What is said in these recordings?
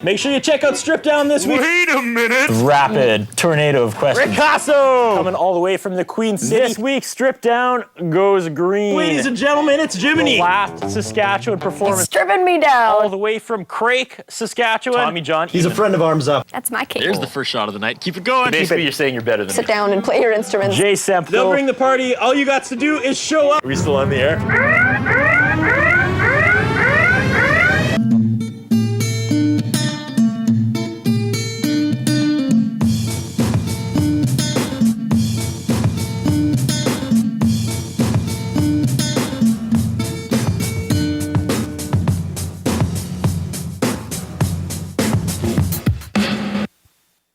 Make sure you check out Strip Down this week. Wait a minute! Rapid tornado of questions. Picasso! Coming all the way from the Queen City. This week, Strip Down goes green. Ladies and gentlemen, it's Jiminy. Last Saskatchewan performance. Stripping me down. All the way from Crake, Saskatchewan. Tommy John. He's a friend of Arms Up. That's my cake. There's the first shot of the night. Keep it going. Basically, you're saying you're better than Sit down and play your instruments. Jay Semphill. They'll bring the party. All you got to do is show up. Are we still on the air?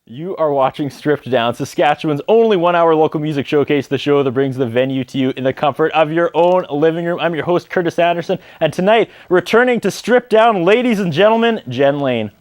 You are watching Stripped Down, Saskatchewan's only 1 hour local music showcase, the show that brings the venue to you in the comfort of your own living room. I'm your host, Curtis Anderson, and tonight, returning to Stripped Down, ladies and gentlemen, Jen Lane.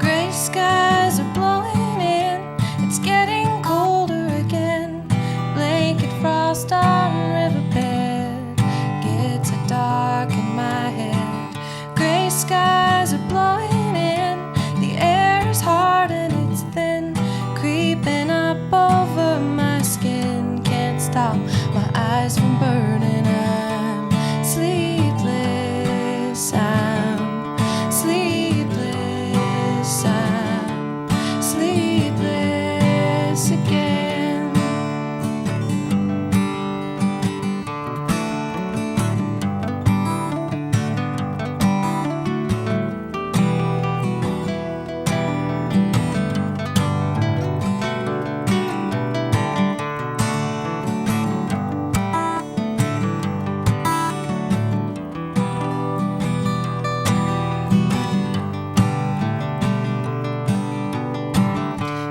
Gray skies are blowing in, it's getting colder again. Blanket frost on riverbed, gets it dark in my head. Gray skies are blowing in, the air is hard and it's thin, creeping up over my skin. Can't stop my eyes from burning. I'm sleepless, I'm sleepless, I'm sleepless again.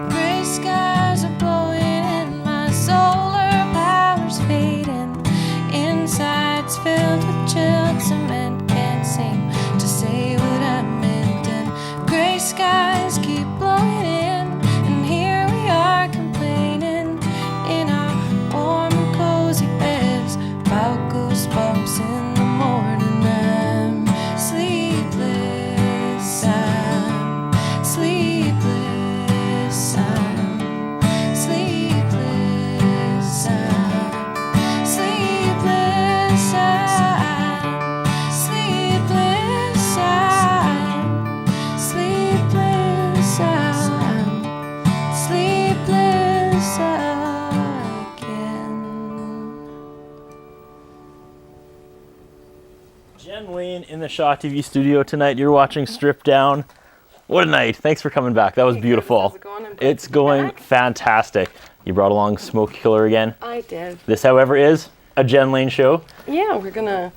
Gray skies are blowing in, my solar power's fading. Inside's filled with chilled cement, can't seem to say what I meant. And gray skies keep blowing in, and here we are complaining in our warm and cozy beds about goosebumps in the morning. I'm sleepless, I'm sleepless, I'm sleepless, I'm sleepless, I'm sleepless, I'm sleepless, I'm sleepless again. Jen Lane in the Shaw TV studio tonight. You're watching Strip Down. What a night. Thanks for coming back. That was beautiful. How's it going? I'm glad It's to be going back. fantastic. You brought along Smokekiller again. I did. This, however, is a Jen Lane show. Yeah, we're gonna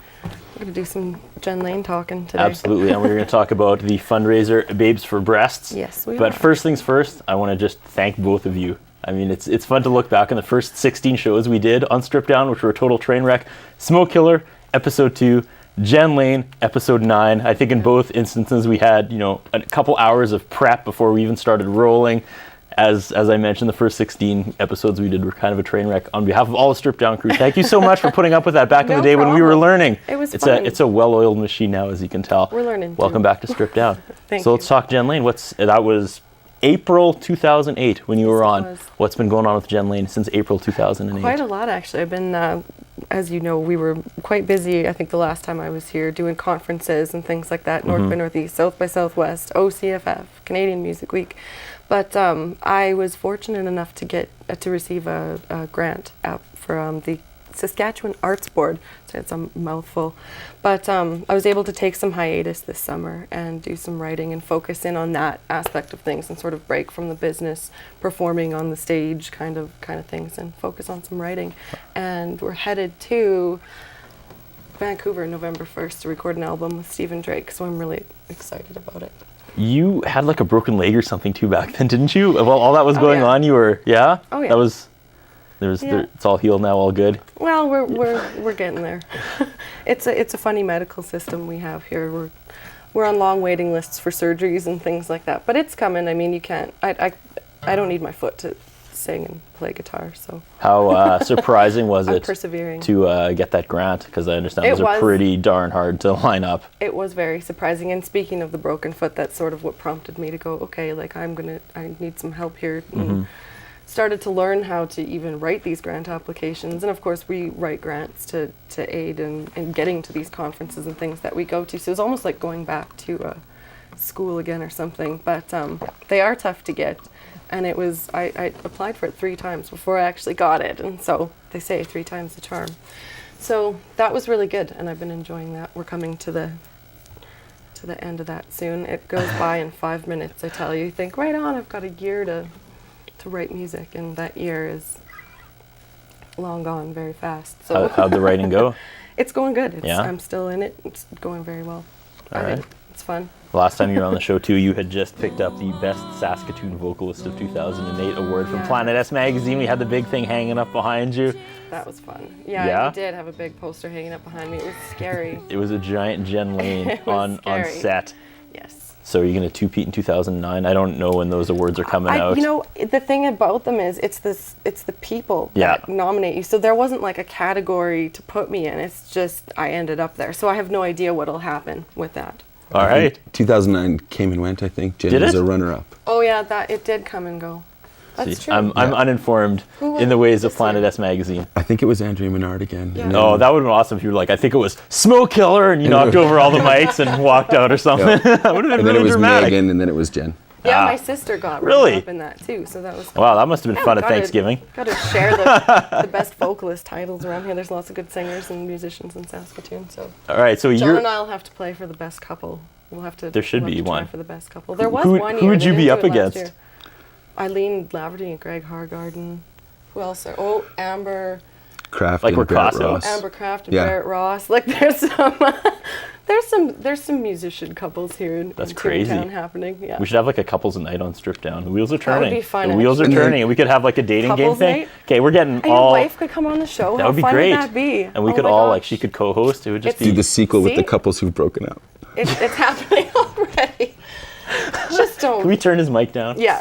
do some Jen Lane talking today. Absolutely. And we're going to talk about the fundraiser Babes for Breasts. Yes, we But are. first things first, I want to just thank both of you. I mean, it's fun to look back on the first 16 shows we did on Strip Down, which were a total train wreck. Smokekiller, episode 2. Jen Lane, episode 9. I think in both instances we had, a couple hours of prep before we even started rolling. As I mentioned, the first 16 episodes we did were kind of a train wreck. On behalf of all the Strip Down crew, thank you so much for putting up with that back in No the day when we were problem. learning. It was it's fun. a well-oiled machine now, as you can tell. We're learning, Welcome too. back to Strip Down. Thank so you. let's talk Jen Lane. That was April 2008 when you were Yes, it on. was. What's been going on with Jen Lane since April 2008? Quite a lot, actually. I've been, as you know, we were quite busy, I think, the last time I was here, doing conferences and things like that, North by Northeast, South by Southwest, OCFF, Canadian Music Week. But I was fortunate enough to get to receive a grant from the Saskatchewan Arts Board, so it's a mouthful. But I was able to take some hiatus this summer and do some writing and focus in on that aspect of things and sort of break from the business, performing on the stage kind of things, and focus on some writing. And we're headed to Vancouver November 1st to record an album with Stephen Drake, so I'm really excited about it. You had like a broken leg or something too back then, didn't you? While all that was going yeah. on, you were, yeah? Oh, yeah. That was, Yeah. it's all healed now, all good. Well, we're getting there. It's a funny medical system we have here. we're on long waiting lists for surgeries and things like that. But it's coming. I mean, you can't. I don't need my foot to sing and play guitar. So How surprising was I'm it persevering. to get that grant? Because I understand It those are was. pretty darn hard to line up. It was very surprising. And speaking of the broken foot, that's sort of what prompted me to go, okay, like I need some help here. And started to learn how to even write these grant applications. And of course we write grants to aid in getting to these conferences and things that we go to. So it's almost like going back to school again or something. But they are tough to get. And it was, I applied for it 3 times before I actually got it. And so they say 3 times the charm. So that was really good. And I've been enjoying that. We're coming to the end of that soon. It goes by in 5 minutes, I tell you. You think, right on, I've got a year to write music. And that year is long gone very fast. So How'd the writing go? it's going good. Yeah? I'm still in it. It's going very well. All I right. think it's fun. Last time you were on the show too, you had just picked up the Best Saskatoon Vocalist of 2008 award from Yeah. Planet S magazine. We had the big thing hanging up behind you. That was fun. Yeah, Yeah? I did have a big poster hanging up behind me. It was scary. It was a giant Jen Lane It was on scary. set. Yes. So are you going to two-peat in 2009? I don't know when those awards are coming out. You know, the thing about them is it's the people Yeah. that nominate you. So there wasn't like a category to put me in. It's just I ended up there. So I have no idea what'll happen with that. All right. 2009 came and went, I think. Jen Did was it? a runner-up. Oh yeah, that it did come and go. That's See, true. I'm uninformed Who in the won ways of this Planet year? S magazine. I think it was Andrea Menard again. Yeah. And Oh, then- that would have been awesome if you were like, I think it was Smokekiller, and you knocked over all the mics and walked out or something. that would have been And then really it was dramatic. Megan, and then it was Jen. yeah, Ah. my sister got Really? runner up in that too. So that was Wow, that must have been fun at gotta- Thanksgiving. Got to share the best vocalist titles around here. There's lots of good singers and musicians in Saskatoon. So All right, so John you're. and I'll have to play for the best couple. We'll have to. There should we'll have be to try one. for the best couple. There was Who- one who year. would they you didn't be do up it last against? year. Eileen Laverty and Greg Hargarden. Who else? Oh, Amber Kraft Like and we're Barrett crossing. Ross. Amber Kraft and Yeah. Barrett Ross. Like there's some musician couples here in That's crazy. Toontown happening. Yeah. We should have like a couples night on Strip Down. The wheels are That would turning. be fun, The wheels are actually. turning, and we could have like a dating game Couples thing. night? Okay, we're getting And your all. wife could come on the show. That How would be fun great. would that be? And we Oh could my all gosh. like she could co-host. It would just It's- Do be. the sequel with See? the couples who've broken up. It's happening already. Just don't. Can we turn his mic down? Yeah.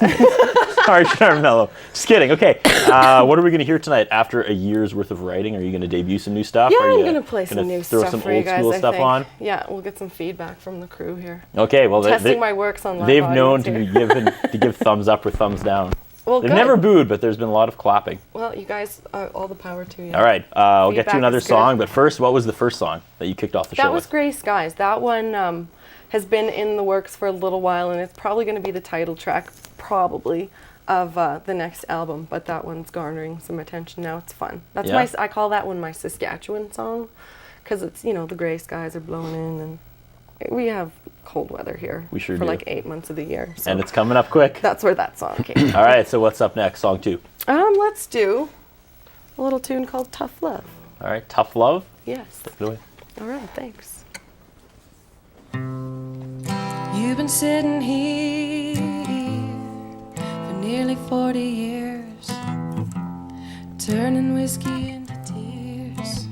Sorry, Charmello. Just kidding. Okay, what are we going to hear tonight after a year's worth of writing? Are you going to debut some new stuff? Yeah, Are I'm you gonna play some gonna new throw stuff some for you old guys. school I stuff think. on? Yeah, we'll get some feedback from the crew here. Okay, well Testing my works on live they've known audience to here. give thumbs up or thumbs down. Well, They've good. never booed, but there's been a lot of clapping. Well, you guys, all the power to you. All right, we'll get to Feedback another is good. song, but first, what was the first song that you kicked off the show That was with? Gray Skies. That one has been in the works for a little while, and it's probably going to be the title track, probably, of the next album. But that one's garnering some attention now. It's fun. That's Yeah. I call that one my Saskatchewan song, because it's the gray skies are blowing in, and we have cold weather here. We sure for do. like 8 months of the year. So And it's coming up quick. that's where that song came. All right, so what's up next? Song 2. Let's do a little tune called Tough Love. All right, Tough Love. Yes. Take it away. All right, thanks. You've been sitting here for nearly 40 years, turning whiskey into tears,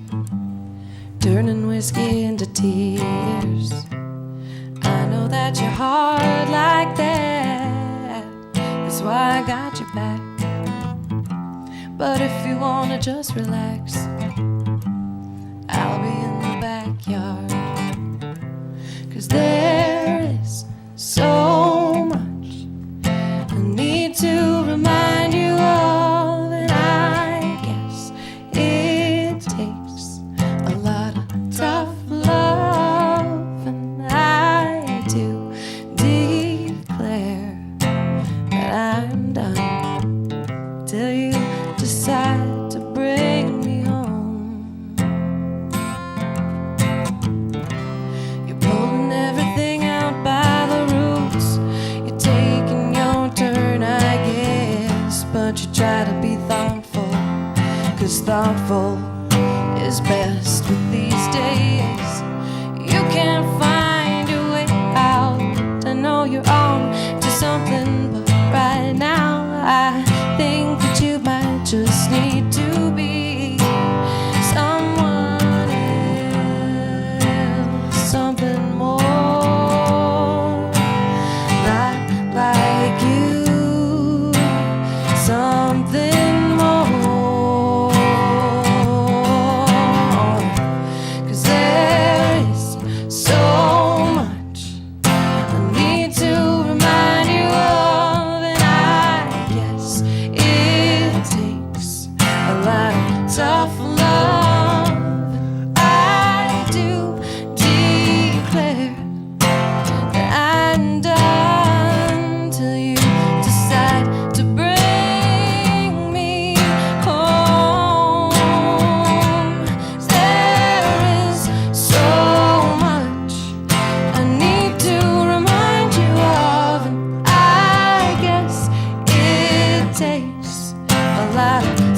turning whiskey into tears. I know that you're hard like that, that's why I got your back. But if you wanna just relax, I'll be in the backyard. 'Cause there is so much I need to remind you of, and I guess it takes a lot of tough love, and I do declare that I'm done till you decide to bring me home. You're pulling everything out by the roots. You're taking your turn, I guess. But you try to be thoughtful, 'cause thoughtful is best with these days. You can't find your way out. I know you're on to something, but right now I think that you might just need to be someone else, something more.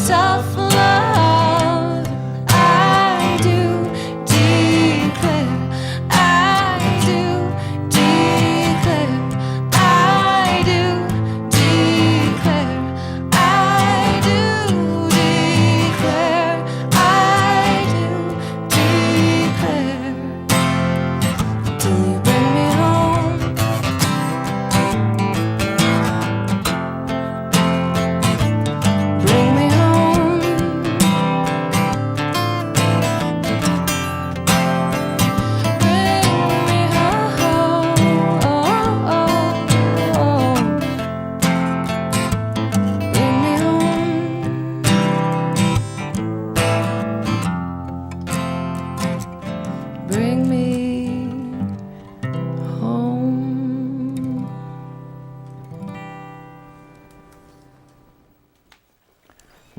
tough love. I do declare, I do declare, I do declare, I do declare, I do declare, till you bring me home. Bring me home. Bring me home. Bring me home. Bring me home.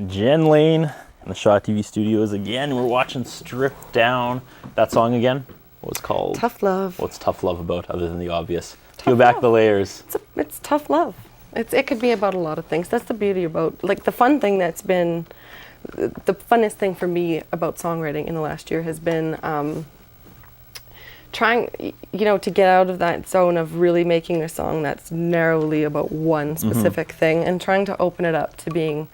Jen Lane in the Shaw TV studios again. We're watching Stripped Down. That song again? What was it called? Tough love. What's Tough Love about, other than the obvious? Peel back the layers. It's tough love. It could be about a lot of things. That's the beauty about, like, the fun thing that's been, the funnest thing for me about songwriting in the last year has been trying, to get out of that zone of really making a song that's narrowly about one specific thing, and trying to open it up to being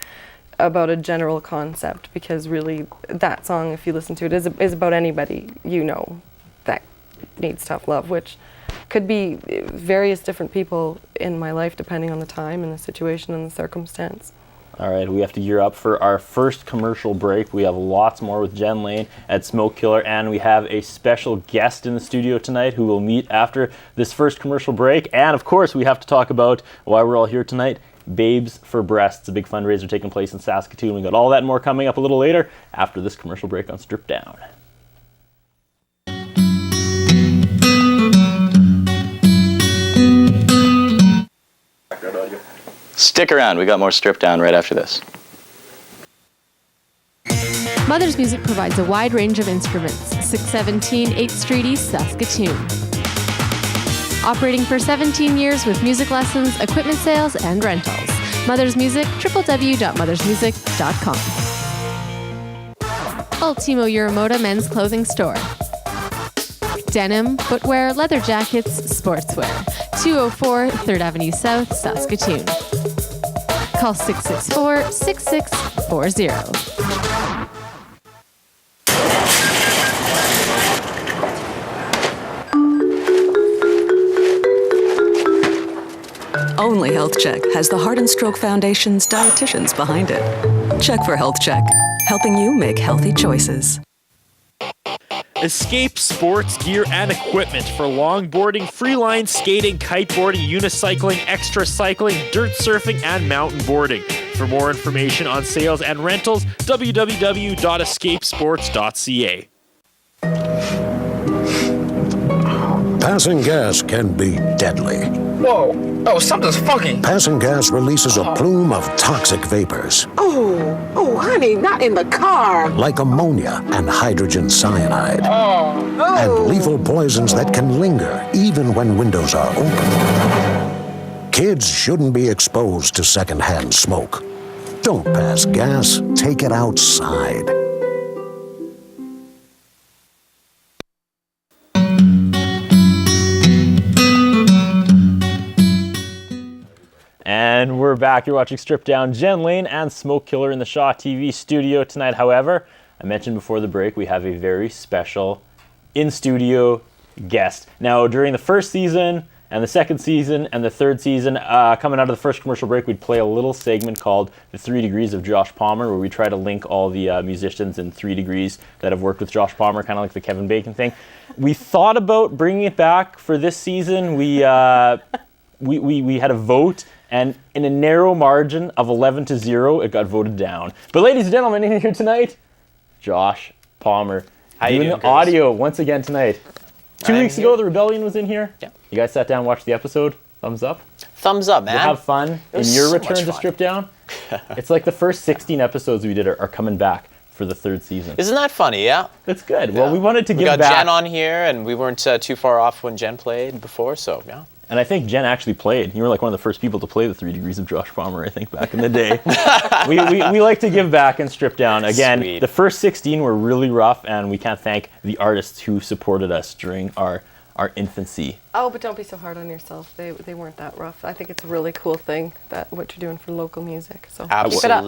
about a general concept, because really that song, if you listen to it, is about anybody that needs tough love, which could be various different people in my life depending on the time and the situation and the circumstance. All right, we have to gear up for our first commercial break. We have lots more with Jen Lane at Smokekiller, and we have a special guest in the studio tonight who will meet after this first commercial break. And of course, we have to talk about why we're all here tonight. Babes for Breasts, a big fundraiser taking place in Saskatoon. We got all that and more coming up a little later after this commercial break on Stripped Down. Stick around, we got more Stripped Down right after this. Mother's Music provides a wide range of instruments. 617 8th Street East, Saskatoon. Operating for 17 years with music lessons, equipment sales, and rentals. Mother's Music, www.mothersmusic.com. Ultimo Uramoda Men's Clothing Store. Denim, footwear, leather jackets, sportswear. 204 3rd Avenue South, Saskatoon. Call 664-6640. Only Health Check has the Heart and Stroke Foundation's dietitians behind it. Check for Health Check, helping you make healthy choices. Escape sports gear and equipment for longboarding, freeline skating, kiteboarding, unicycling, extra cycling, dirt surfing, and mountain boarding. For more information on sales and rentals, www.escapesports.ca. Passing gas can be deadly. Whoa. Oh, something's funky. Passing gas releases a plume of toxic vapors. Oh, honey, not in the car. Like ammonia and hydrogen cyanide. Oh, no. And lethal poisons that can linger even when windows are open. Kids shouldn't be exposed to secondhand smoke. Don't pass gas, take it outside. And we're back. You're watching Stripped Down. Jen Lane and Smokekiller in the Shaw TV studio tonight. However, I mentioned before the break, we have a very special in-studio guest. Now, during the first season and the second season and the third season, coming out of the first commercial break, we'd play a little segment called The 3 Degrees of Josh Palmer, where we try to link all the musicians in 3 Degrees that have worked with Josh Palmer, kind of like the Kevin Bacon thing. We thought about bringing it back for this season. We had a vote, and in a narrow margin of 11-0, it got voted down. But ladies and gentlemen, in here tonight, Josh Palmer. How you doing, the Chris? audio once again tonight. 2 weeks ago, the Rebellion was in here. Yeah. You guys sat down and watched the episode. Thumbs up. Thumbs up, man. Did you have fun in was your so return much to fun. Strip Down? It's like the first 16 episodes we did are coming back for the third season. Isn't that funny, yeah? That's good. Well, we wanted to We give got back. Jen on here, and we weren't too far off when Jen played before, so yeah. And I think Jen actually played. You were like one of the first people to play the 3 Degrees of Josh Palmer, I think, back in the day. we like to give back and strip down. Again, Sweet. The first 16 were really rough, and we can't thank the artists who supported us during our infancy. Oh, but don't be so hard on yourself. They weren't that rough. I think it's a really cool thing that what you're doing for local music. So keep it up.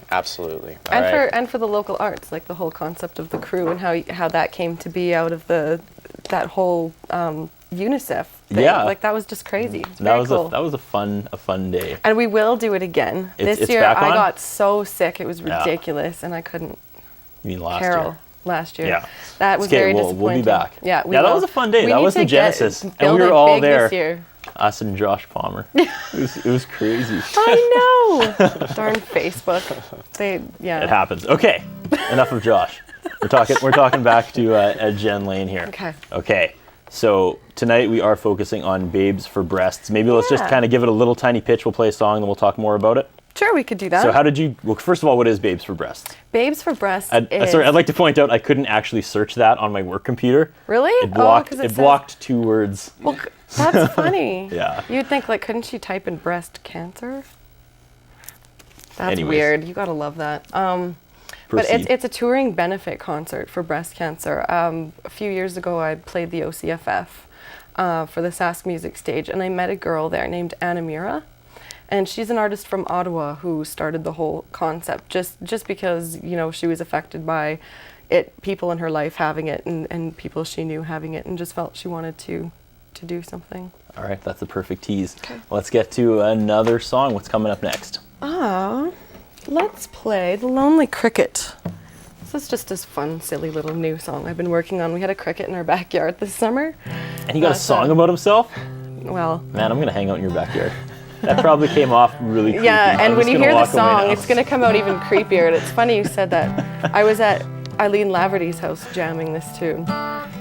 Absolutely. And for the local arts, like the whole concept of the crew and how that came to be out of that whole UNICEF thing. Yeah. Like that was just crazy. It's That very was cool. that was a fun day. And we will do it again. It's This year back I on? got so sick it was Yeah. ridiculous and I couldn't You mean last Carol year? last year. Yeah. That was Okay, very we'll disappointing. be back. Yeah, we that will. was a fun day. We That need was the to genesis, and build we were it all big there. This year. Us and Josh Palmer. It was crazy. I know. Darn Facebook. It It happens. Okay, enough of Josh. We're talking back to Jen Lane here. Okay. Okay. So tonight we are focusing on Babes for Breasts. Maybe let's just kind of give it a little tiny pitch. We'll play a song, then we'll talk more about it. Sure, we could do that. So how did you? Well, first of all, what is Babes for Breasts? Babes for Breasts Sorry, I'd like to point out I couldn't actually search that on my work computer. Really? It blocked. 'Cause it says- blocked 2 words. Well, that's funny. Yeah. You'd think, like, couldn't she type in breast cancer? That's Anyways. weird. You gotta love that. But Proceed. it's a touring benefit concert for breast cancer. A few years ago, I played the OCFF for the Sask Music Stage, and I met a girl there named Anna Mira. And she's an artist from Ottawa who started the whole concept just because, you know, she was affected by it, people in her life having it and people she knew having it, and just felt she wanted to do something. All right, that's the perfect tease. Okay. Let's get to another song. What's coming up next? Let's play The Lonely Cricket. This is just this fun, silly little new song I've been working on. We had a cricket in our backyard this summer. And he got a song about himself? Well, Man, I'm going to hang out in your backyard. That probably came off really creepy. yeah, and I'm when just you gonna hear the walk away song, now. it's going to come out even creepier. And it's funny you said that. I was at Eileen Laverty's house jamming this tune,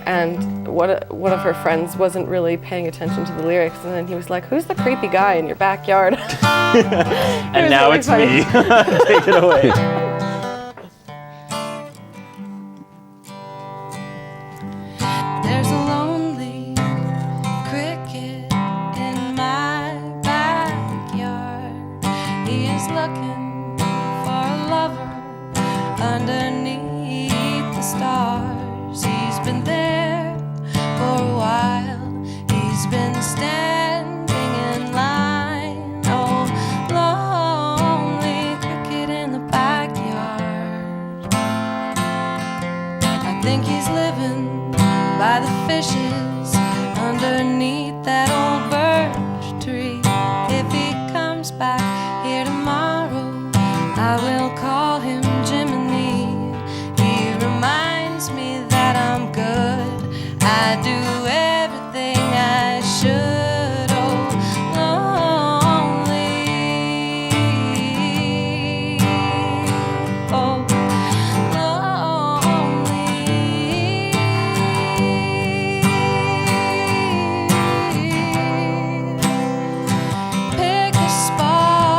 and one of her friends wasn't really paying attention to the lyrics, and then he was like, "Who's the creepy guy in your backyard?" And now really it's funny. me. Take it away. There's a lonely cricket in my backyard. He is looking for a lover underneath the stars. He's been there for a while. He's been standing in line. Oh, lonely cricket in the backyard. I think he's living by the fishes underneath that old birch tree. If he comes back here tomorrow, I will call him Jiminy. He reminds me that I'm good. I do everything I should. Oh, lonely. Oh, lonely. Pick a spot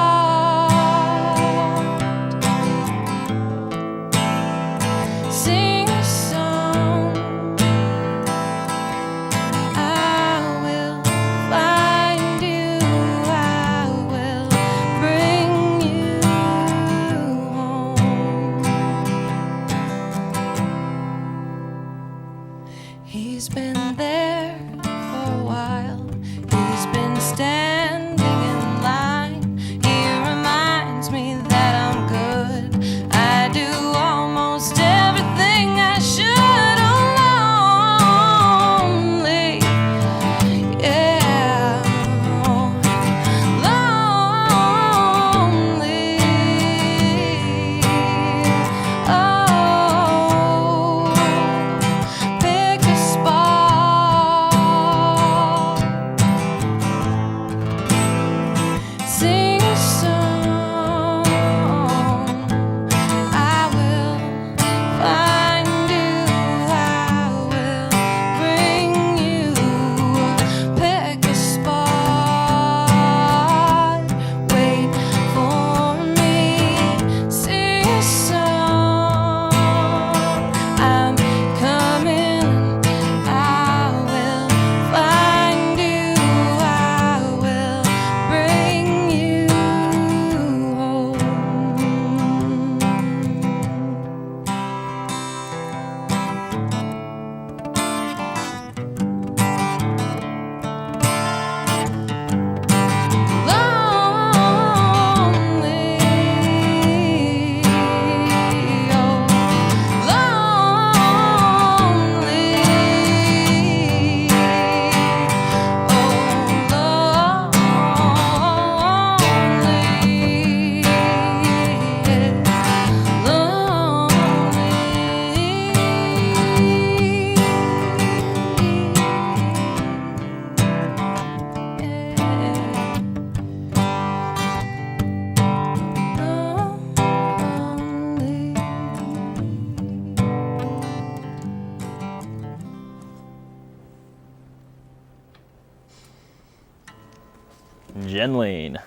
Jen Lane.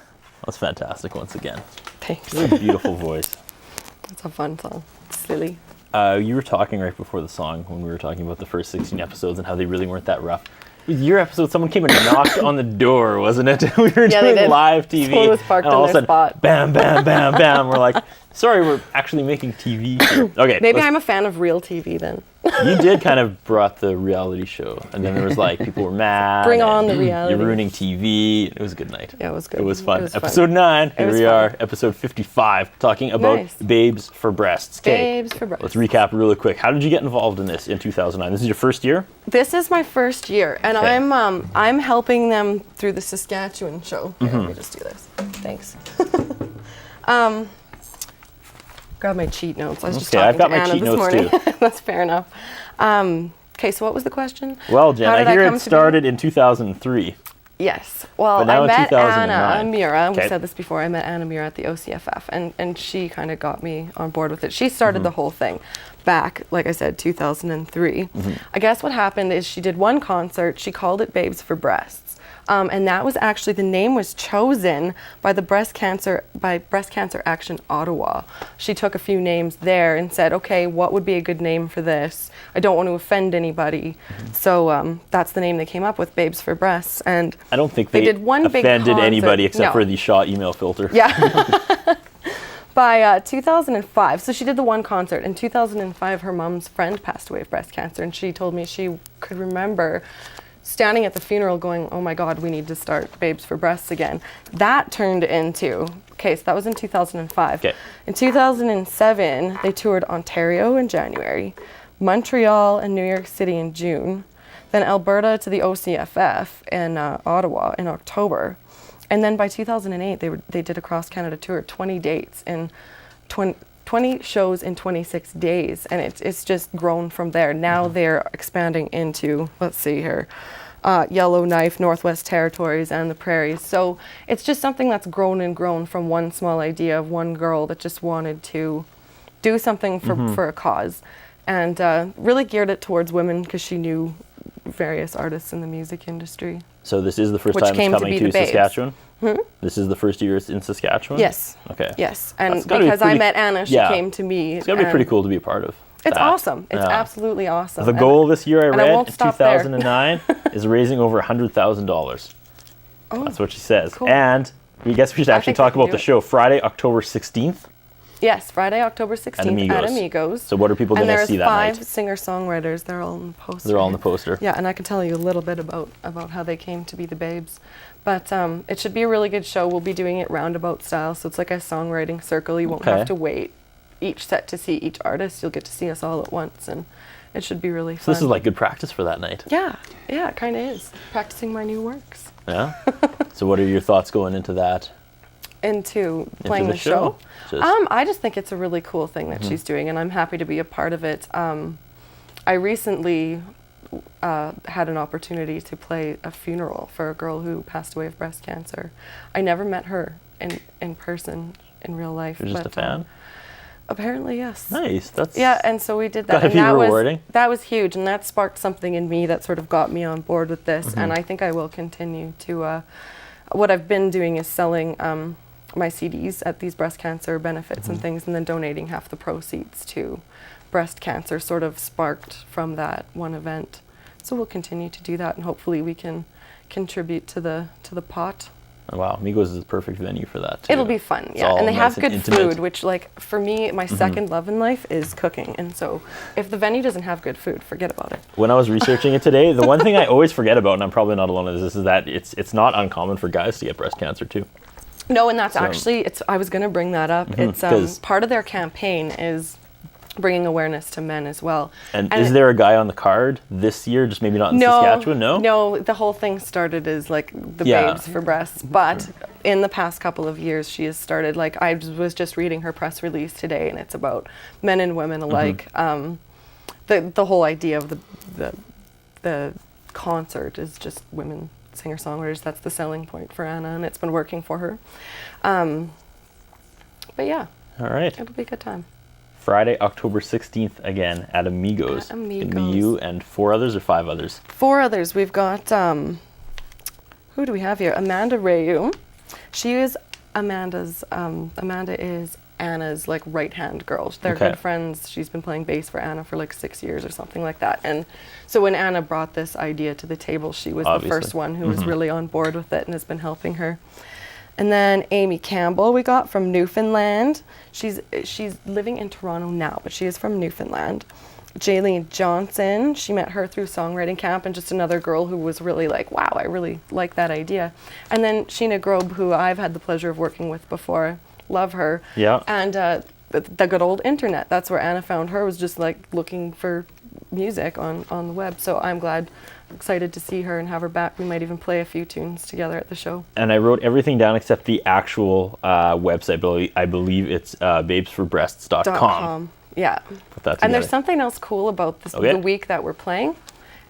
That's fantastic once again. Thanks. You have a beautiful voice. It's a fun song. It's silly. You were talking right before the song when we were talking about the first 16 episodes and how they really weren't that rough. With your episode, someone came and knocked on the door, wasn't it? We were doing live TV. Someone was parked and all in of a their sudden, spot. bam, bam, bam, bam. We're like, sorry, we're actually making TV here. Okay. Maybe I'm a fan of real TV then. You did kind of brought the reality show. And then there was like, people were mad. Bring on and the reality. You're ruining TV. It was a good night. Yeah, it was good. It was fun. It was fun. Episode 9, here was we fun. are, episode 55, talking about Nice. babes for breasts. 'Kay, Babes for breasts. let's recap really quick. How did you get involved in this in 2009? This is your first year? This is my first year, and Okay. I'm helping them through the Saskatchewan show. Here, Let me just do this. Thanks. Grab my cheat notes. I was just Okay, I've talking got to my Anna cheat this notes morning. That's fair enough. Okay, so what was the question? Well, Jen, How did I hear come it to be- started in 2003. Yes. Well, But now I in met 2009. Anna Mira. Okay. We said this before. I met Anna Mira at the OCFF, and she kind of got me on board with it. She started the whole thing back, like I said, 2003. I guess what happened is she did one concert. She called it Babes for Breasts. And that was actually, the name was chosen by Breast Cancer Action Ottawa. She took a few names there and said, okay, what would be a good name for this? I don't want to offend anybody. So that's the name they came up with, Babes for Breasts. And I don't think they they did one big offended concert. anybody except No. for the Shaw email filter. Yeah. By 2005, so she did the one concert. In 2005, her mom's friend passed away of breast cancer, and she told me she could remember standing at the funeral going, oh my God, we need to start Babes for Breasts again. That turned into, okay, so that was in 2005. Okay. In 2007, they toured Ontario in January, Montreal and New York City in June, then Alberta to the OCFF in Ottawa in October. And then by 2008, they did a cross-Canada tour, 20 dates in 20 shows in 26 days, and it's just grown from there. Now they're expanding into, let's see here, Yellowknife, Northwest Territories, and the Prairies. So it's just something that's grown and grown from one small idea of one girl that just wanted to do something for a cause, and really geared it towards women because she knew various artists in the music industry. So this is the first Which time came it's to coming be to the Babes. Saskatchewan? This is the first year it's in Saskatchewan? Yes. Okay. Yes, and That's gotta be because I pretty- met Anna, she yeah. came to me. It's got to be and pretty cool to be a part of. It's that. awesome. It's Yeah. absolutely awesome. The And- goal this year, I and I read, won't in stop there. 2009, is raising over $100,000. Oh, That's what she says. cool. And we guess we should I actually think I talk can about do the it. show Friday, October 16th. Yes, Friday, October 16th Amigos. at Amigos. So what are people and going to there's see that 5 night? singer-songwriters. They're all in the poster. They're all on the poster. Yeah, and I can tell you a little bit about how they came to be the Babes. But it should be a really good show. We'll be doing it roundabout style, so it's like a songwriting circle. You won't Okay. have to wait each set to see each artist. You'll get to see us all at once, and it should be really So fun. this is like good practice for that night. Yeah, it kind of is. Practicing my new works. Yeah? So what are your thoughts going into that? Into playing the show. Just- I just think it's a really cool thing that she's doing, and I'm happy to be a part of it. I recently had an opportunity to play a funeral for a girl who passed away of breast cancer. I never met her in person in real life. You're just a fan? Apparently, yes. Nice. That's Yeah, and so we did that. gotta and be that rewarding. that was huge, and that sparked something in me that sort of got me on board with this. Mm-hmm. And I think I will continue to. What I've been doing is selling my CDs at these breast cancer benefits Mm-hmm. and things, and then donating half the proceeds to breast cancer. Sort of sparked from that one event. So we'll continue to do that, and hopefully we can contribute to the pot. Oh, wow, Migos is the perfect venue for that too. It'll be fun, It's yeah. all And they nice have good intimate. food, which, like, for me, my second love in life is cooking. And so if the venue doesn't have good food, forget about it. When I was researching it today, the one thing I always forget about, and I'm probably not alone in this, is that it's not uncommon for guys to get breast cancer too. No, and that's So- actually, I was going to bring that up. It's 'cause- part of their campaign is bringing awareness to men as well. And is there a guy on the card this year, just maybe not in No, Saskatchewan? No? No, the whole thing started as like the Yeah. Babes for Breasts, but in the past couple of years, she has started, like, I was just reading her press release today, and it's about men and women alike. The whole idea of the concert is just women singer-songwriters. That's the selling point for Anna, and it's been working for her. But yeah, All right. it'll be a good time. Friday, October 16th, again, at Amigos. At It'll be Amigos. you and 4 others or 5 others? 4 others. We've got, who do we have here? Amanda Rayu, She is Amanda is Anna's like right-hand girl. They're Okay. good friends. She's been playing bass for Anna for like 6 years or something like that. And so when Anna bbrought this idea to the table, she was Obviously. the first one who was really on board with it and has been helping her. And then Amy Campbell we got from Newfoundland. She's living in Toronto now, but she is from Newfoundland. Jaylene Johnson, she met her through songwriting camp, and just another girl who was really like, wow, I really like that idea. And then Sheena Grobe, who I've had the pleasure of working with before, love her. Yeah. And the good old internet, that's where Anna found her, was just like looking for music on the web. So I'm excited to see her and have her back. We might even play a few tunes together at the show. And I wrote everything down except the actual website. I believe it's babesforbreasts.com. Yeah. Put that And there's together. something else cool about this Okay. the week that we're playing.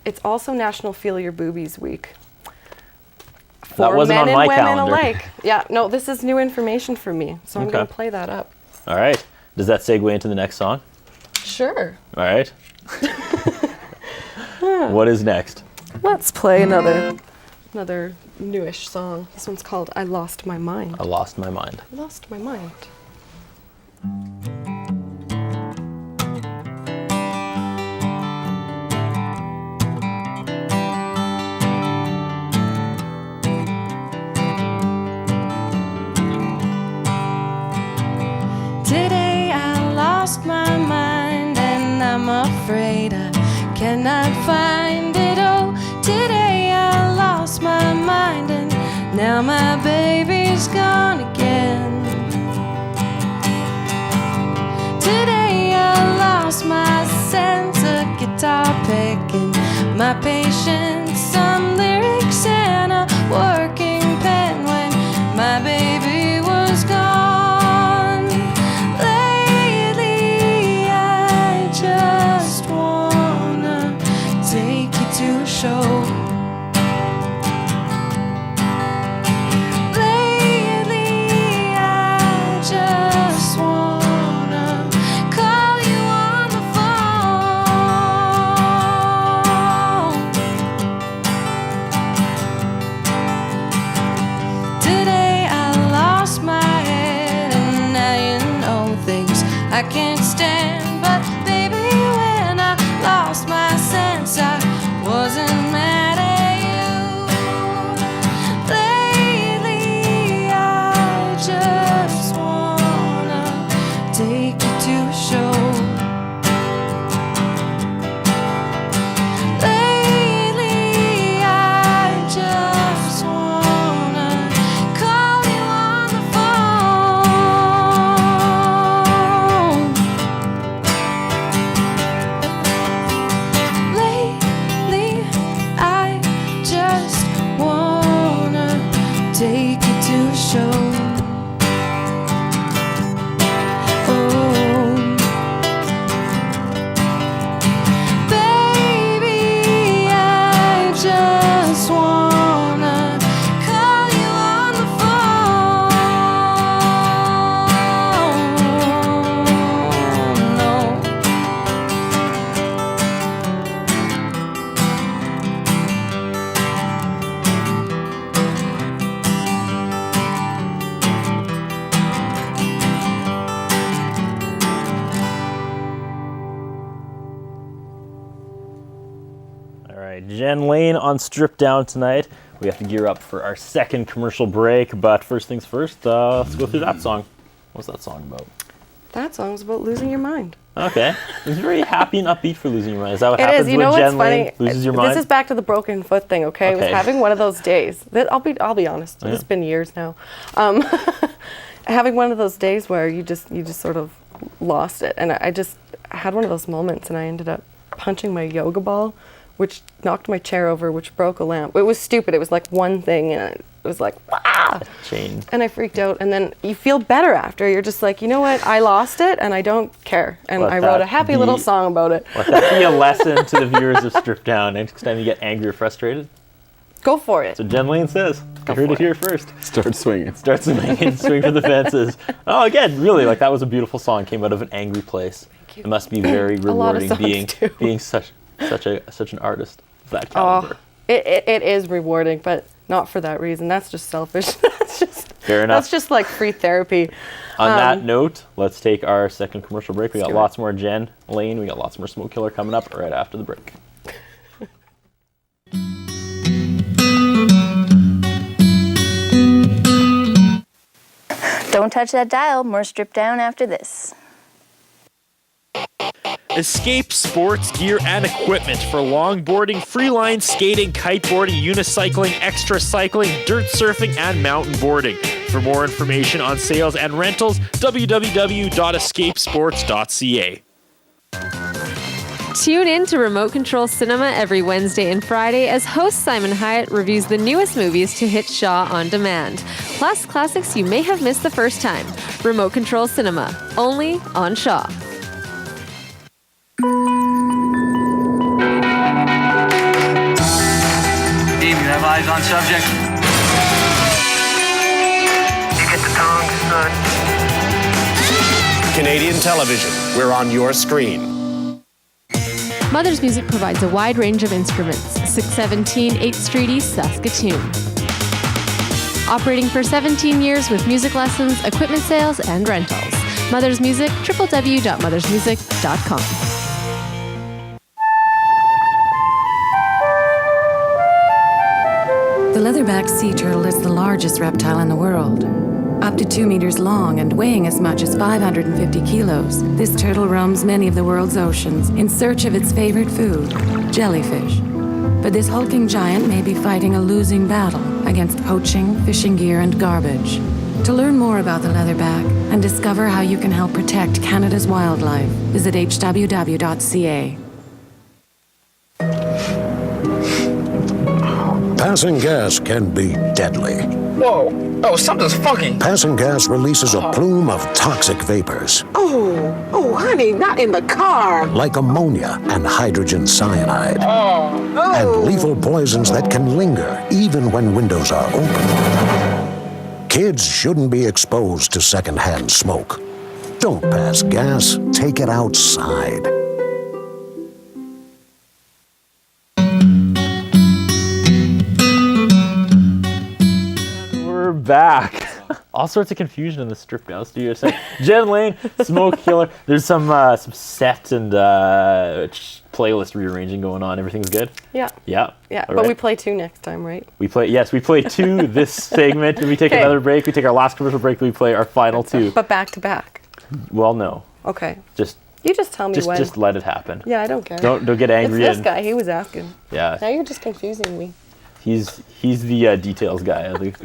It's also National Feel Your Boobies Week. That For wasn't men on and my women calendar. alike. Yeah, no, this is new information for me, so I'm Okay. going to play that up. All right. Does that segue into the next song? Sure. All right. What is next? Let's play another newish song. This one's called I Lost My Mind. I lost my mind. I lost my mind. Today I lost my mind and I'm afraid I cannot find it. Oh, today I lost my mind and now my baby's gone again. Today I lost my sense of guitar picking, my patience, some lyrics and a working pen when my baby was gone. Lately I just wanna take you to a show. Lately I just wanna call you on the phone. Today I lost my head and now you know things I can't stand. But baby, when I lost my sense, I wasn't mad at you. Lately I just wanna take you to a show. Lately I just wanna call you on the phone. Lately I just wanna take you to a show. Oh, baby, I just wanna call you on the phone. No. All right, Jen Lane on Strip Down tonight. We have to gear up for our second commercial break, but first things first, let's go through that song. What's that song about? That song's about losing your mind. Okay. It's very happy and upbeat for losing your mind. Is that what It happens is. You when know Jen what's Lane funny? loses your mind? This is back to the broken foot thing. Okay, I was Okay. having one of those days. I'll be honest. Yeah. It's been years now. Having one of those days where you just sort of lost it, and I had one of those moments, and I ended up punching my yoga ball, which knocked my chair over, which broke a lamp. It was stupid. It was like one thing, and it was like, wow. Chain. And I freaked out, and then you feel better after. You're just like, you know what? I lost it, and I don't care. And Let I wrote a that happy be- little song about it. Let that be a lesson to the viewers of Strip Down. Next time you get angry or frustrated, Go for it. so Jen Lane says. You heard it here first. Start swinging. Start swinging, swing for the fences. Oh, again, really, like that was a beautiful song. Came out of an angry place. Thank you. It must be very A lot of rewarding songs do. being such an artist of that caliber. It is rewarding, but not for that reason. That's just selfish. That's Fair enough. That's just like free therapy. On that note, let's take our second commercial break. We got lots more Jen, Lane. We got lots more Smokekiller coming up right after the break. Don't touch that dial. More strip down after this. Escape sports gear and equipment for longboarding, freeline skating, kiteboarding, unicycling, extra cycling, dirt surfing, and mountain boarding. For more information on sales and rentals, www.escapesports.ca. Tune in to Remote Control Cinema every Wednesday and Friday as host Simon Hyatt reviews the newest movies to hit Shaw on demand, plus classics you may have missed the first time. Remote Control Cinema, only on Shaw. Team, you have eyes on subject. You get the tongs, son. Canadian television, we're on your screen. Mother's Music provides a wide range of instruments. 617 8th Street East, Saskatoon. Operating for 17 years with music lessons, equipment sales, and rentals. Mother's Music, www.mothersmusic.com. The leatherback sea turtle is the largest reptile in the world. Up to 2 meters long and weighing as much as 550 kilos, this turtle roams many of the world's oceans in search of its favorite food, jellyfish. But this hulking giant may be fighting a losing battle against poaching, fishing gear, and garbage. To learn more about the leatherback and discover how you can help protect Canada's wildlife, visit hww.ca. Passing gas can be deadly. Whoa. Oh, something's funky. Passing gas releases a plume of toxic vapors, Oh, honey, not in the car. like ammonia and hydrogen cyanide, and lethal poisons that can linger even when windows are open. Kids shouldn't be exposed to secondhand smoke. Don't pass gas, take it outside. Back. All sorts of confusion in the strip down studio. So, Jen Lane, Smokekiller. There's some set and playlist rearranging going on. Everything's good? Yeah. Yeah. Yeah, All but right. we play 2 next time, right? We play 2 this segment. Then we take another break. We take our last commercial break. We play our final 2. But back to back. Well, no. Okay. You just tell me when. Just let it happen. Yeah, I don't care. Don't get angry. It's this guy. He was asking. Yeah. Now you're just confusing me. He's the details guy. I think.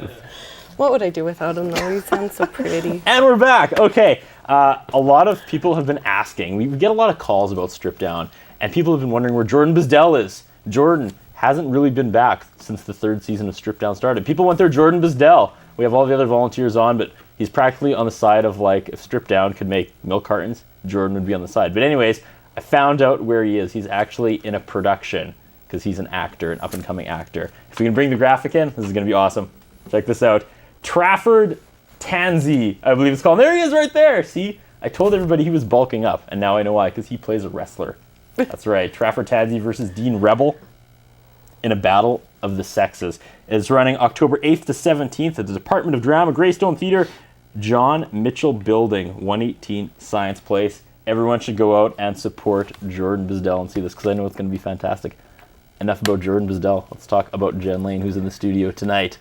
What would I do without him, though? He sounds so pretty. And we're back. Okay. A lot of people have been asking. We get a lot of calls about Strip Down, and people have been wondering where Jordan Bizdell is. Jordan hasn't really been back since the 3rd season of Strip Down started. People want their Jordan Bizdell. We have all the other volunteers on, but he's practically on the side of, like, if Strip Down could make milk cartons, Jordan would be on the side. But anyways, I found out where he is. He's actually in a production because he's an actor, an up-and-coming actor. If we can bring the graphic in, this is going to be awesome. Check this out. Trafford Tansey, I believe it's called. There he is right there. See, I told everybody he was bulking up, and now I know why, because he plays a wrestler. That's right. Trafford Tansey versus Dean Rebel in a battle of the sexes. It's running October 8th to 17th at the Department of Drama, Greystone Theatre, John Mitchell Building, 118 Science Place. Everyone should go out and support Jordan Bizdell and see this, because I know it's going to be fantastic. Enough about Jordan Bizdell. Let's talk about Jen Lane, who's in the studio tonight.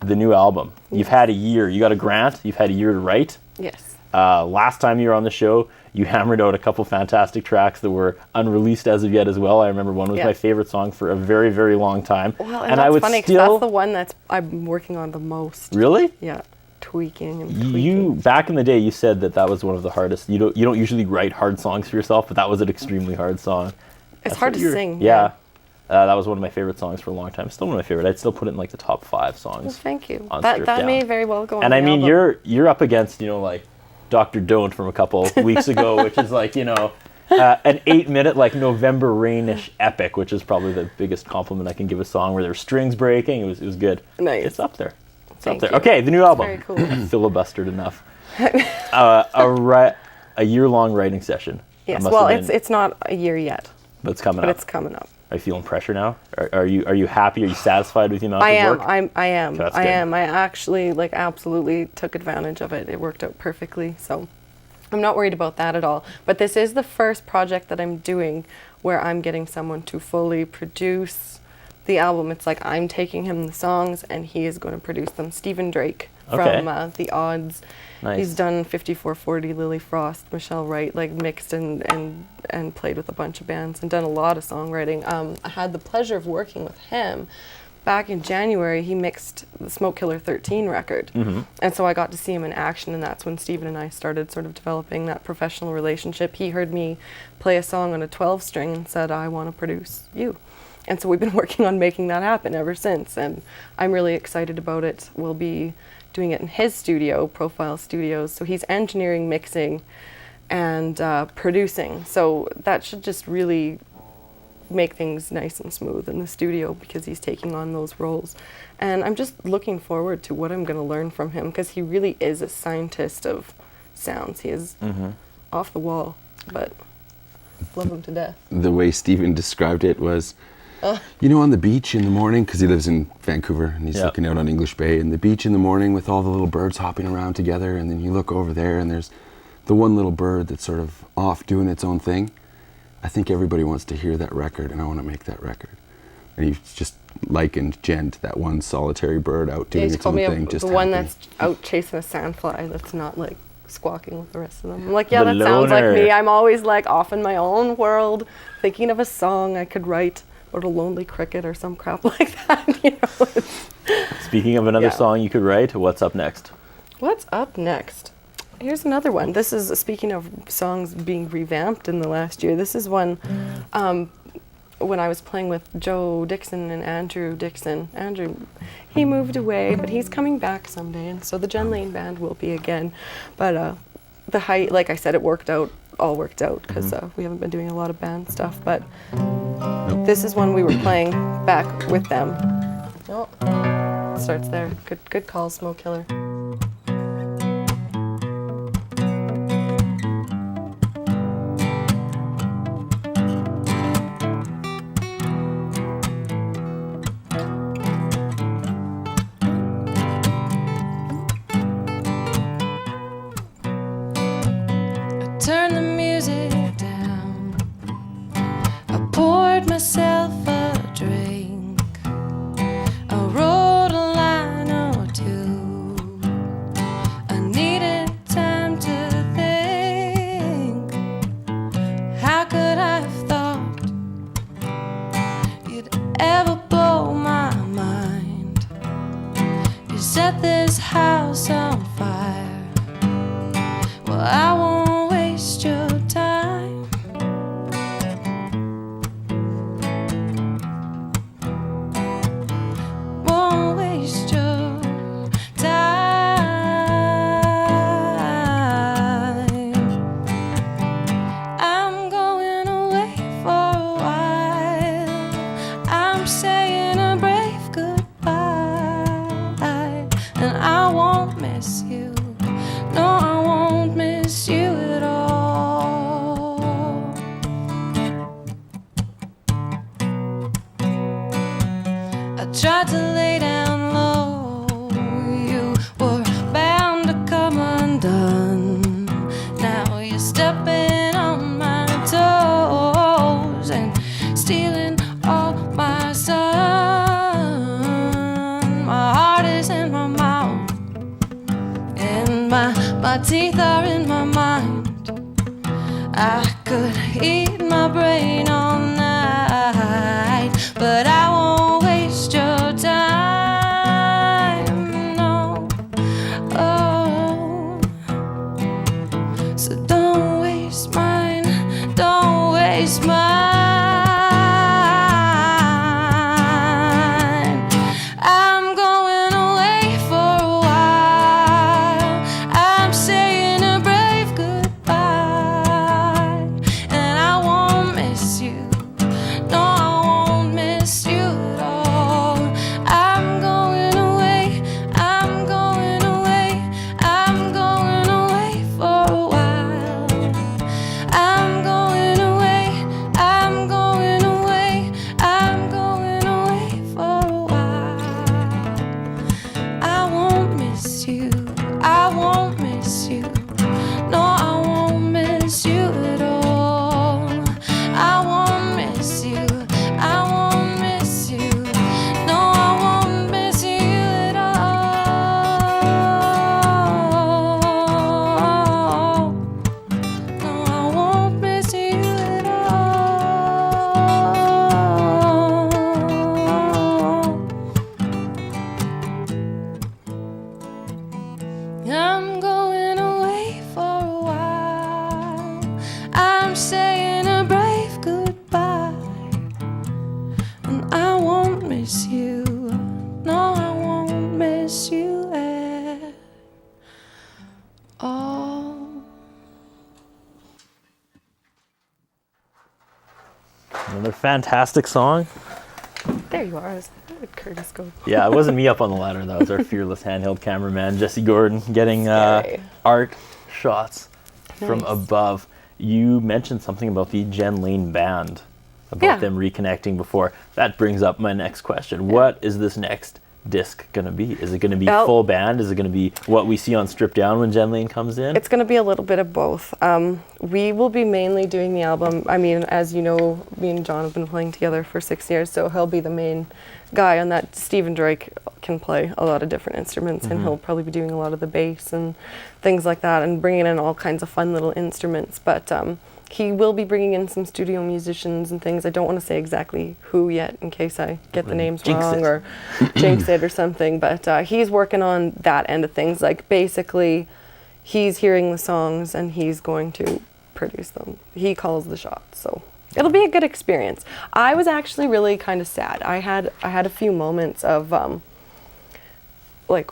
The new album. You've had a year. You got a grant. You've had a year to write. Yes. Last time you were on the show, you hammered out a couple fantastic tracks that were unreleased as of yet as well. I remember one was my favorite song for a very, very long time. Well, and that's funny, because that's the one I'm working on the most. Really? Yeah. Tweaking and tweaking. You, back in the day, you said that was one of the hardest. You don't usually write hard songs for yourself, but that was an extremely hard song. It's hard to sing. Yeah. That was one of my favorite songs for a long time. Still one of my favorite. I'd still put it in like the top 5 songs. Well, thank you. On That Strip Down. may very well go on. And I the mean, album. you're up against, like Dr. Don't from a couple weeks ago, which is like, an 8-minute like November Rainish epic, which is probably the biggest compliment I can give a song where there's strings breaking. It was good. Nice. It's up there. Thank up there. you. Okay, the new album. Very cool. Filibustered enough. A year-long writing session. Yes. Well, it's not a year yet. But it's coming up. But it's coming up. Are you feeling pressure now? Are you happy? Are you satisfied with the amount of work? I am. Okay, I am. I actually absolutely took advantage of it. It worked out perfectly. So I'm not worried about that at all. But this is the first project that I'm doing where I'm getting someone to fully produce the album. It's like I'm taking him the songs and he is going to produce them. Stephen Drake from The Odds. Nice. He's done 5440, Lily Frost, Michelle Wright, mixed and played with a bunch of bands and done a lot of songwriting. I had the pleasure of working with him. Back in January, he mixed the Smokekiller 13 record. And so I got to see him in action, and that's when Stephen and I started sort of developing that professional relationship. He heard me play a song on a 12-string and said, I want to produce you. And so we've been working on making that happen ever since, and I'm really excited about it. We'll be doing it in his studio, Profile Studios. So he's engineering, mixing, and producing. So that should just really make things nice and smooth in the studio because he's taking on those roles. And I'm just looking forward to what I'm going to learn from him because he really is a scientist of sounds. He is off the wall, but love him to death. The way Stephen described it was, on the beach in the morning, because he lives in Vancouver and he's looking out on English Bay, and the beach in the morning with all the little birds hopping around together, and then you look over there and there's the one little bird that's sort of off doing its own thing. I think everybody wants to hear that record, and I want to make that record. And he's just likened Jen to that one solitary bird out doing its own thing. The one that's out chasing a sandfly that's not squawking with the rest of them. I'm like, yeah, that sounds like me. I'm always off in my own world, thinking of a song I could write, or a lonely cricket or some crap like that. Speaking of another song you could write, what's up next? What's up next? Here's another one. This is, speaking of songs being revamped in the last year, this is one when I was playing with Joe Dixon and Andrew Dixon. Andrew, he moved away, but he's coming back someday, and so the Jen Lane Band will be again. But the height, like I said, all worked out because we haven't been doing a lot of band stuff, but this is one we were playing back with them. Oh, it starts there. Good call, Smokekiller. Turn the music down. I poured myself a drink. I wrote a line or two. I needed time to think. How could I have thought you'd ever blow my mind? You set this house on fire. Well, I won't waste your time. Won't waste your time. I'm going away for a while. I'm saying a brave goodbye, and I won't miss you. No, I won't miss you at all. I tried to lay down low. You were bound to come undone. Now you're stepping on my toes and stealing all my sun. My heart is in my mouth, and my teeth are in my mind. I could eat my brain all night, but I won't waste your time, no. Oh, so don't waste mine, don't waste mine. I'm going away for a while. I'm saying a brave goodbye, and I won't miss you. Another fantastic song. There you are. Where did Curtis go? Yeah, it wasn't me up on the ladder. That was our fearless handheld cameraman, Jesse Gordon, getting art shots from above. You mentioned something about the Jen Lane band, about them reconnecting before. That brings up my next question. What is this next disc going to be? Is it going to be full band? Is it going to be what we see on Strip Down when Jen Lane comes in? It's going to be a little bit of both. We will be mainly doing the album. I mean, as you know, me and John have been playing together for 6 years, so he'll be the main guy on that. Stephen Drake can play a lot of different instruments, and he'll probably be doing a lot of the bass and things like that, and bringing in all kinds of fun little instruments. But he will be bringing in some studio musicians and things. I don't want to say exactly who yet in case I get the names wrong or jinx it or something, but he's working on that end of things. Like, basically, he's hearing the songs and he's going to produce them. He calls the shots, so it'll be a good experience. I was actually really kind of sad. I had a few moments of like,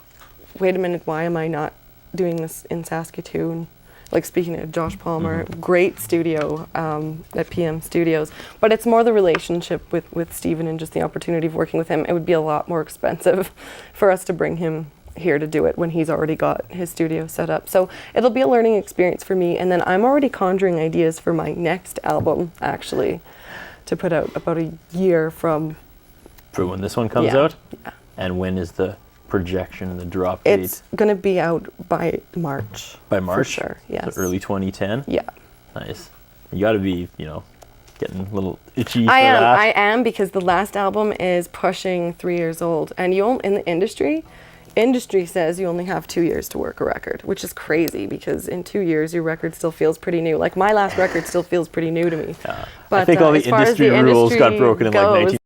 wait a minute, why am I not doing this in Saskatoon? Like, speaking of Josh Palmer, great studio at PM Studios, but it's more the relationship with Stephen and just the opportunity of working with him. It would be a lot more expensive for us to bring him here to do it when he's already got his studio set up. So it'll be a learning experience for me, and then I'm already conjuring ideas for my next album, actually, to put out about a year from... For when this one comes out? Yeah. And when is the projection, the drop date? It's going to be out by March. By March? For sure, yes. So early 2010? Yeah. Nice. You got to be, getting a little itchy for that. that. I am, because the last album is pushing 3 years old. And in the industry says you only have 2 years to work a record, which is crazy, because in 2 years your record still feels pretty new. Like, my last record still feels pretty new to me. But I think all the industry rules got broken in like 19...